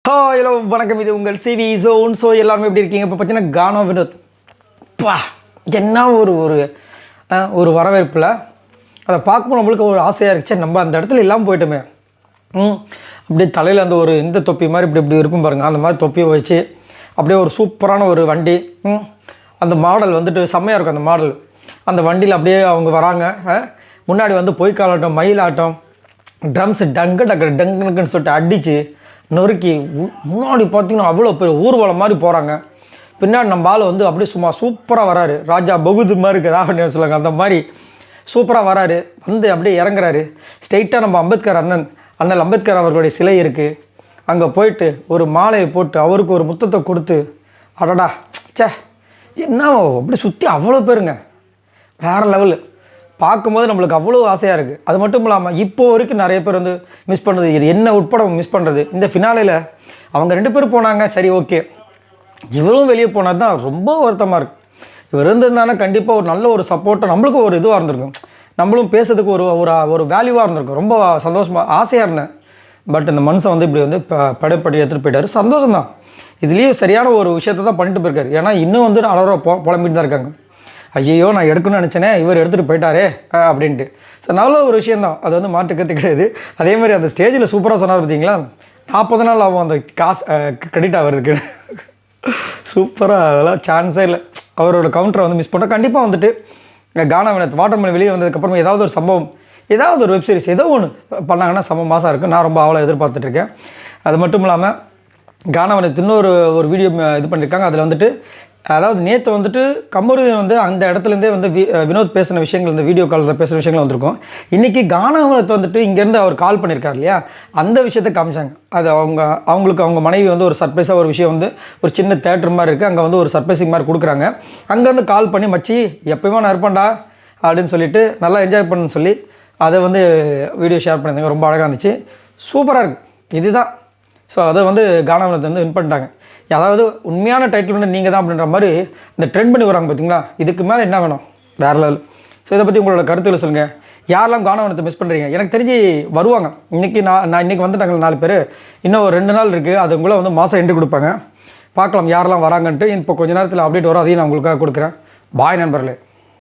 Hello வணக்கம், இது உங்கள் சிவி ஜோன். ஸோ எல்லாருமே எப்படி இருக்கீங்க? இப்போ பார்த்தீங்கன்னா கானா வினோத் பா என்ன ஒரு ஒரு ஒரு வரவேற்பில் அதை பார்க்கும்போது நம்மளுக்கு ஒரு ஆசையாக இருந்துச்சு. நம்ம அந்த இடத்துல இல்லாமல் போயிட்டோமே. அப்படியே தலையில் அந்த ஒரு இந்த தொப்பி மாதிரி இப்படி இப்படி இருக்கும் பாருங்கள், அந்த மாதிரி தொப்பியை வச்சு அப்படியே ஒரு சூப்பரான ஒரு வண்டி. அந்த மாடல் வந்துட்டு செம்மையாக இருக்கும். அந்த மாடல் அந்த வண்டியில் அப்படியே அவங்க வராங்க. முன்னாடி வந்து பொய்க்காலாட்டம், மயிலாட்டம், ட்ரம்ஸு டங்கு டக்கு டங்குன்னு சொல்லிட்டு அடித்து நொறுக்கி முன்னாடி பார்த்திங்கன்னா அவ்வளோ பெரிய ஊர்வலம் மாதிரி போகிறாங்க. பின்னாடி நம்ம ஆள் வந்து அப்படியே சும்மா சூப்பராக வராரு. ராஜா பகுதூர் மாதிரி இருக்குதா அப்படின்னு சொல்லுவாங்க, அந்த மாதிரி சூப்பராக வராரு. வந்து அப்படியே இறங்குறாரு. ஸ்ட்ரெயிட்டாக நம்ம அண்ணல் அம்பேத்கர் அவர்களுடைய சிலை இருக்குது. அங்கே போயிட்டு ஒரு மாலையை போட்டு அவருக்கு ஒரு முத்தத்தை கொடுத்து, அடடா சே என்ன அப்படி சுற்றி அவ்வளோ பேருங்க, வேறு லெவலு. பார்க்கும்போது நம்மளுக்கு அவ்வளோ ஆசையாக இருக்குது. அது மட்டும் இல்லாமல் இப்போ வரைக்கும் நிறைய பேர் வந்து மிஸ் பண்ணுறது, இது என்ன உட்பட மிஸ் பண்ணுறது. இந்த ஃபினாலையில் அவங்க 2 பேர் போனாங்க, சரி ஓகே. இவரும் வெளியே போனது தான் ரொம்ப வருத்தமாக இருக்குது. இவர் இருந்திருந்தானா கண்டிப்பாக ஒரு நல்ல ஒரு சப்போர்ட்டாக நம்மளுக்கும் ஒரு இதுவாக இருந்திருக்கும். நம்மளும் பேசுறதுக்கு ஒரு ஒரு வேல்யூவாக இருந்திருக்கும். ரொம்ப சந்தோஷமாக ஆசையாக இருந்தேன். பட் இந்த மனுஷன் வந்து இப்படி வந்து படைப்படி எடுத்துகிட்டு போயிட்டார். சந்தோஷம் தான். இதுலேயே சரியான ஒரு விஷயத்தை தான் பண்ணிட்டு போயிருக்காரு. ஏன்னா இன்னும் வந்து புலம்பிட்டு தான் இருக்காங்க. ஐயோ நான் எடுக்கணும்னு நினச்சேனே, இவர் எடுத்துகிட்டு போயிட்டாரே அப்படின்ட்டு. ஸோ நல்ல ஒரு விஷயந்தான், அது வந்து மாற்றுக்கிறது கிடையாது. அதே மாதிரி அந்த ஸ்டேஜில் சூப்பராக சொன்னார் பார்த்தீங்களா, 40 நாள் ஆகும் அந்த காசு கிரெடிட் ஆகிறதுக்கு. சூப்பராக, அதெல்லாம் சான்ஸே இல்லை. அவரோட கவுண்டரை வந்து மிஸ் பண்ணுறோம். கண்டிப்பாக வந்துட்டு கானா வினோத் வாட்டர்மெலன் வெளியே வந்ததுக்கப்புறம் ஏதாவது ஒரு சம்பவம், ஏதாவது ஒரு வெப்சீரிஸ் ஏதோ ஒன்று பண்ணாங்கன்னா செம்ம மாசாக இருக்கும். நான் ரொம்ப அவ்வளோ எதிர்பார்த்துட்ருக்கேன். அது மட்டும் இல்லாமல் கானா வினோத் இன்னொரு வீடியோ இது பண்ணியிருக்காங்க. அதில் வந்துட்டு அதாவது நேற்று வந்துட்டு கமருதீன் வந்து அந்த இடத்துலேருந்தே வந்து வினோத் பேசின விஷயங்கள், இந்த வீடியோ காலில் பேசுகிற விஷயங்கள் வந்திருக்கும். இன்றைக்கி கானா வினோத் வந்துட்டு இங்கேருந்து அவர் கால் பண்ணியிருக்கார் இல்லையா, அந்த விஷயத்தை காமிச்சாங்க. அது அவங்களுக்கு அவங்க மனைவி வந்து ஒரு சர்ப்ரைஸாக ஒரு விஷயம் வந்து ஒரு சின்ன தேட்டர் மாதிரி இருக்குது, அங்கே வந்து ஒரு சர்ப்ரைசிங் மாதிரி கொடுக்குறாங்க. அங்கேருந்து கால் பண்ணி மச்சி எப்போயுமே நான் இருப்பேன்டா அப்படின்னு சொல்லிட்டு நல்லா என்ஜாய் பண்ணுன்னு சொல்லி அதை வந்து வீடியோ ஷேர் பண்ணியிருந்தாங்க. ரொம்ப அழகாக இருந்துச்சு, சூப்பராக இருக்குது. இதுதான். ஸோ அதை வந்து கானா வினோத் வந்து வின் பண்ணிட்டாங்க. அதாவது உண்மையான டைட்டில் வந்து நீங்கள் தான் அப்படின்ற மாதிரி இந்த ட்ரெண்ட் பண்ணி வராங்க பார்த்தீங்களா. இதுக்கு மேலே என்ன வேணும், வேறு லெவல். ஸோ இதை பற்றி உங்களோட கருத்துக்களை சொல்லுங்கள். யாரெல்லாம் கானா வினோத்தை மிஸ் பண்ணுறீங்க? எனக்கு தெரிஞ்சு வருவாங்க. இன்றைக்கி நான் இன்றைக்கி வந்துட்டாங்க 4 பேர். இன்னும் ஒரு 2 நாள் இருக்குது, அதுக்குள்ளே வந்து மாதம் எண்டு கொடுப்பாங்க. பார்க்கலாம் யாரெல்லாம் வராங்கன்ட்டு. இப்போ கொஞ்சம் நேரத்தில் அப்டேட் வரும், அதையும் நான் உங்களுக்காக கொடுக்குறேன். பாய் நண்பர்களே.